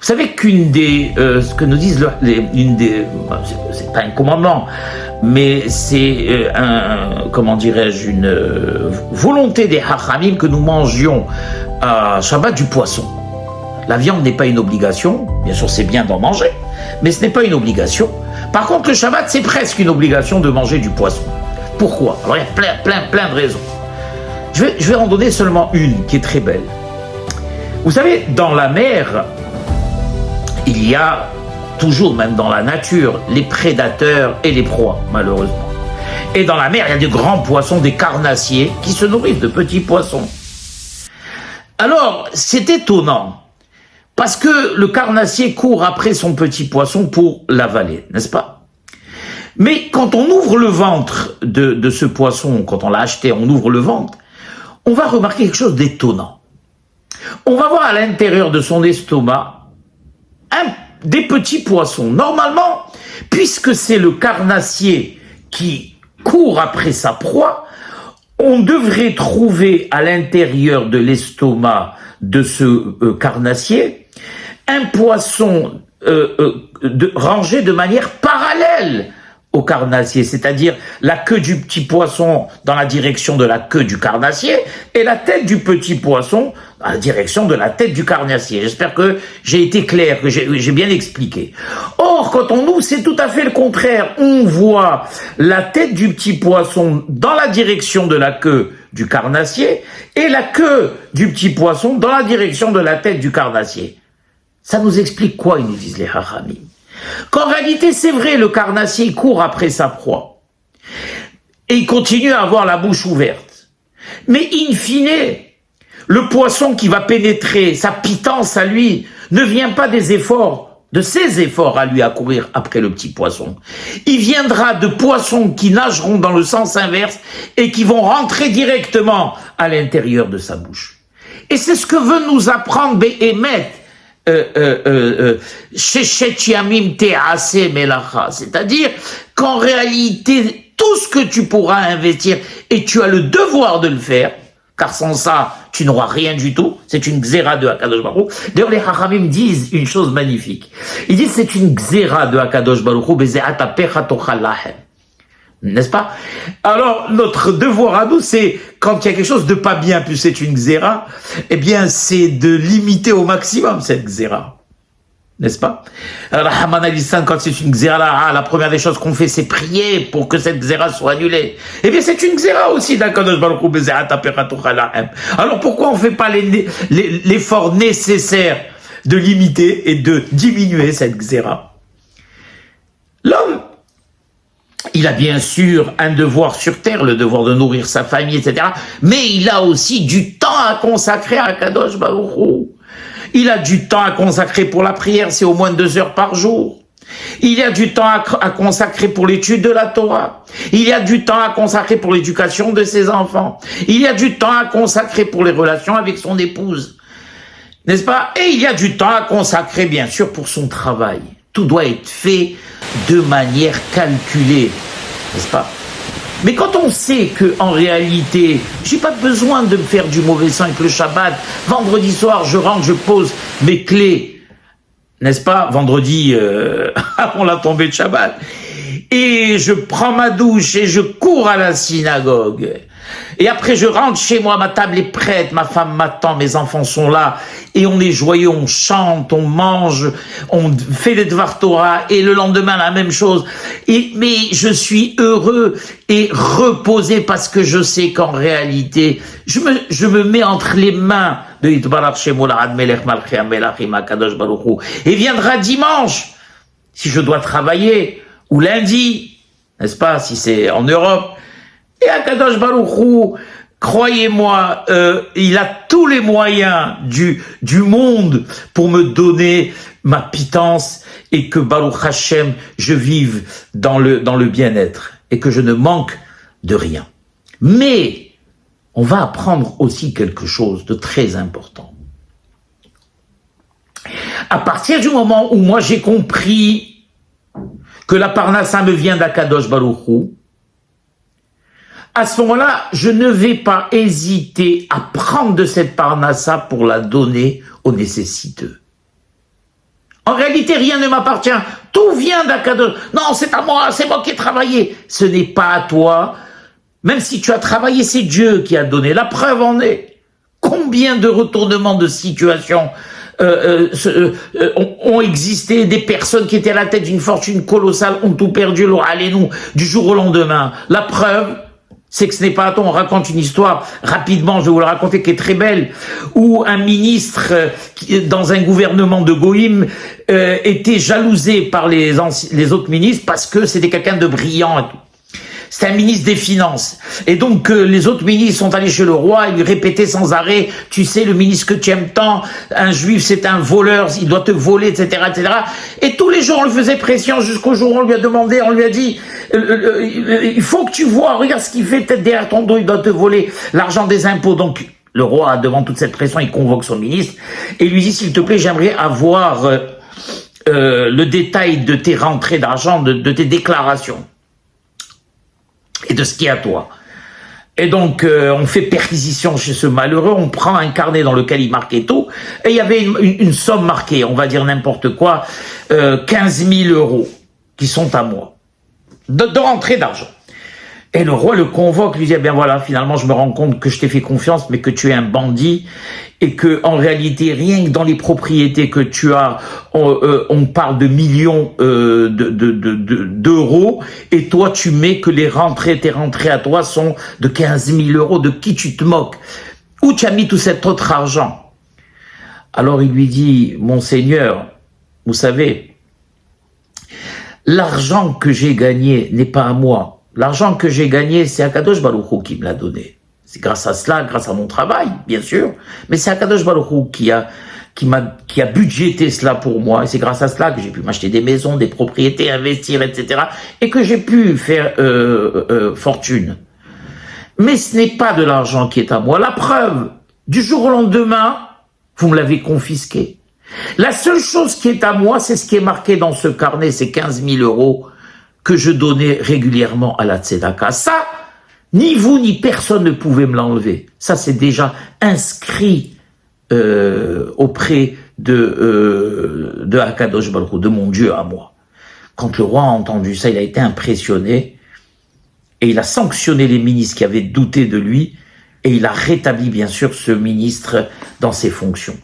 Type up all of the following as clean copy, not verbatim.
Vous savez qu'une des, ce que nous disent une des, c'est pas un commandement, mais c'est comment dirais-je, une volonté des Hachamim que nous mangions à Shabbat du poisson. La viande n'est pas une obligation, bien sûr c'est bien d'en manger, mais ce n'est pas une obligation. Par contre le Shabbat c'est presque une obligation de manger du poisson. Pourquoi? Alors il y a plein de raisons. Je vais en donner seulement une qui est très belle. Vous savez, dans la mer, il y a toujours, même dans la nature, les prédateurs et les proies, malheureusement. Et dans la mer, il y a des grands poissons, des carnassiers, qui se nourrissent de petits poissons. Alors, c'est étonnant, parce que le carnassier court après son petit poisson pour l'avaler, n'est-ce pas? Mais quand on ouvre le ventre de ce poisson, quand on l'a acheté, on ouvre le ventre, on va remarquer quelque chose d'étonnant. On va voir à l'intérieur de son estomac des petits poissons. Normalement, puisque c'est le carnassier qui court après sa proie, on devrait trouver à l'intérieur de l'estomac de ce carnassier un poisson rangé de manière parallèle au carnassier, c'est-à-dire la queue du petit poisson dans la direction de la queue du carnassier et la tête du petit poisson dans la direction de la tête du carnassier. J'espère que j'ai été clair, que j'ai bien expliqué. Or, quand on ouvre, c'est tout à fait le contraire. On voit la tête du petit poisson dans la direction de la queue du carnassier et la queue du petit poisson dans la direction de la tête du carnassier. Ça nous explique quoi, ils nous disent les Hachamim? Qu'en réalité, c'est vrai, le carnassier court après sa proie. Et il continue à avoir la bouche ouverte. Mais in fine, le poisson qui va pénétrer, sa pitance à lui, ne vient pas des efforts, de ses efforts à lui à courir après le petit poisson. Il viendra de poissons qui nageront dans le sens inverse et qui vont rentrer directement à l'intérieur de sa bouche. Et c'est ce que veut nous apprendre Béhémet. C'est-à-dire qu'en réalité, tout ce que tu pourras investir, et tu as le devoir de le faire, car sans ça, tu n'auras rien du tout, c'est une xéra de Akadosh Baruch Hu. D'ailleurs, les Hachamim disent une chose magnifique. Ils disent c'est une xéra de Akadosh Baruch Hu, beze'at apecha tochal lahem. N'est-ce pas? Alors, notre devoir à nous, c'est, quand il y a quelque chose de pas bien, puis c'est une xéra, eh bien, c'est de limiter au maximum cette xéra. N'est-ce pas? Alors, Rahman al-Issan, quand c'est une xéra, la première des choses qu'on fait, c'est prier pour que cette xéra soit annulée. Eh bien, c'est une xéra aussi, d'Akadosh Baruch Hu, beze'at apecha tochal lahem. Alors, pourquoi on fait pas l'effort nécessaire de limiter et de diminuer cette xéra? L'homme, il a bien sûr un devoir sur terre, le devoir de nourrir sa famille, etc. Mais il a aussi du temps à consacrer à Kadosh Baruch Hu. Il a du temps à consacrer pour la prière, c'est au moins 2 heures par jour. Il y a du temps à consacrer pour l'étude de la Torah. Il y a du temps à consacrer pour l'éducation de ses enfants. Il y a du temps à consacrer pour les relations avec son épouse. N'est-ce pas? Et il y a du temps à consacrer, bien sûr, pour son travail. Tout doit être fait de manière calculée, n'est-ce pas? Mais quand on sait que en réalité, j'ai pas besoin de me faire du mauvais sang avec le Shabbat. Vendredi soir, je rentre, je pose mes clés, n'est-ce pas? Vendredi, avant la tombée de Shabbat. Et je prends ma douche et je cours à la synagogue. Et après, je rentre chez moi, ma table est prête, ma femme m'attend, mes enfants sont là, et on est joyeux, on chante, on mange, on fait les Dvar Torah, et le lendemain, la même chose. Mais je suis heureux et reposé parce que je sais qu'en réalité, je me mets entre les mains de Yitbarach Shemo La'ad Melech Malchei HaMelachim HaKadosh Baruch Hu. Et viendra dimanche, si je dois travailler, ou lundi, n'est-ce pas, si c'est en Europe. Et Akadosh Baruch Hu, croyez-moi, il a tous les moyens du monde pour me donner ma pitance et que Baruch Hashem, je vive dans le bien-être et que je ne manque de rien. Mais on va apprendre aussi quelque chose de très important. À partir du moment où moi j'ai compris que la parnassa me vient d'Akadosh Baruch Hu, à ce moment-là, je ne vais pas hésiter à prendre de cette parnassa pour la donner aux nécessiteux. En réalité, rien ne m'appartient. Tout vient d'Akadosh. Non, c'est à moi, c'est moi qui ai travaillé. Ce n'est pas à toi. Même si tu as travaillé, c'est Dieu qui a donné. La preuve en est. Combien de retournements de situation ont existé, des personnes qui étaient à la tête d'une fortune colossale ont tout perdu, allez-nous, du jour au lendemain. La preuve, c'est que ce n'est pas à toi. On raconte une histoire, rapidement, je vais vous la raconter, qui est très belle, où un ministre dans un gouvernement de Goïm était jalousé par les autres ministres parce que c'était quelqu'un de brillant et tout. C'est un ministre des Finances. Et donc, les autres ministres sont allés chez le roi et lui répétaient sans arrêt, tu sais, le ministre que tu aimes tant, un juif, c'est un voleur, il doit te voler, etc., etc. Et tous les jours, on lui faisait pression jusqu'au jour où on lui a demandé, on lui a dit, il faut que tu vois, regarde ce qu'il fait, peut-être derrière ton dos, il doit te voler l'argent des impôts. Donc, le roi, devant toute cette pression, il convoque son ministre et lui dit, s'il te plaît, j'aimerais avoir le détail de tes rentrées d'argent, de tes déclarations. Et de ce qui est à toi. Et donc, on fait perquisition chez ce malheureux, on prend un carnet dans lequel il marquait tout, et il y avait une somme marquée, on va dire n'importe quoi, 15 000 euros, qui sont à moi, de rentrée d'argent. Et le roi le convoque, lui dit, eh bien voilà, finalement, je me rends compte que je t'ai fait confiance, mais que tu es un bandit, et que, en réalité, rien que dans les propriétés que tu as, on parle de millions d'euros, et toi, tu mets que tes rentrées à toi sont de 15 000 euros, de qui tu te moques? Où tu as mis tout cet autre argent? Alors il lui dit, Monseigneur, vous savez, l'argent que j'ai gagné n'est pas à moi. L'argent que j'ai gagné, c'est Akadosh Baruch Hu qui me l'a donné. C'est grâce à cela, grâce à mon travail, bien sûr. Mais c'est Akadosh Baruch Hu qui a budgété cela pour moi. Et c'est grâce à cela que j'ai pu m'acheter des maisons, des propriétés, investir, etc. Et que j'ai pu faire fortune. Mais ce n'est pas de l'argent qui est à moi. La preuve, du jour au lendemain, vous me l'avez confisqué. La seule chose qui est à moi, c'est ce qui est marqué dans ce carnet, c'est 15 000 euros que je donnais régulièrement à la tzedaka. Ça, ni vous ni personne ne pouvait me l'enlever. Ça, c'est déjà inscrit auprès de Akadosh Baruch Hu, de mon Dieu à moi. Quand le roi a entendu ça, il a été impressionné et il a sanctionné les ministres qui avaient douté de lui et il a rétabli bien sûr ce ministre dans ses fonctions.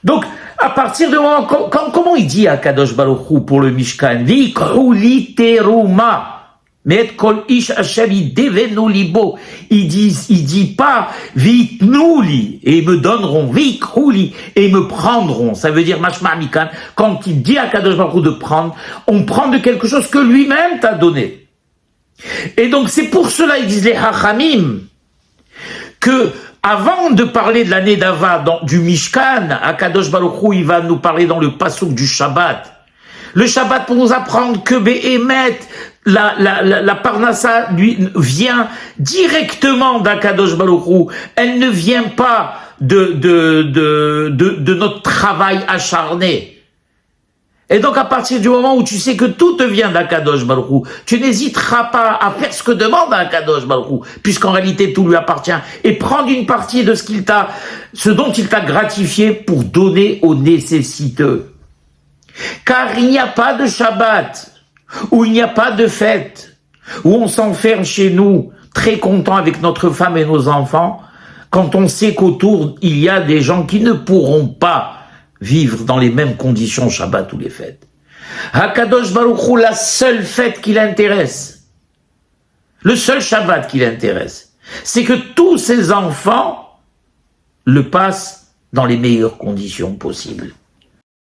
Donc, à partir du moment, comment il dit à Kadosh Baruch Hu pour le Mishkan, Vikru li teruma, met kol ish Hashem idevenu libo. Il dit pas vitnu li et me donneront, vikru li et me prendront. Ça veut dire mashma mikan. Quand il dit à Kadosh Baruch Hu de prendre, on prend de quelque chose que lui-même t'a donné. Et donc c'est pour cela ils disent les Hachamim que avant de parler de l'année d'Ava du Mishkan, Akadosh Baruch Hu, il va nous parler dans le passouk du Shabbat. Le Shabbat pour nous apprendre que Behemet, la Parnassa vient directement d'Akadosh Baruch Hu. Elle ne vient pas de notre travail acharné. Et donc, à partir du moment où tu sais que tout te vient d'Akadosh Baruch Hu, tu n'hésiteras pas à faire ce que demande Akadosh Baruch Hu, puisqu'en réalité, tout lui appartient, et prendre une partie de ce dont il t'a gratifié pour donner aux nécessiteux. Car il n'y a pas de Shabbat, où il n'y a pas de fête, où on s'enferme chez nous, très content avec notre femme et nos enfants, quand on sait qu'autour, il y a des gens qui ne pourront pas vivre dans les mêmes conditions Shabbat ou les fêtes. Hakadosh Baruch Hu, la seule fête qui l'intéresse, le seul Shabbat qui l'intéresse, c'est que tous ses enfants le passent dans les meilleures conditions possibles.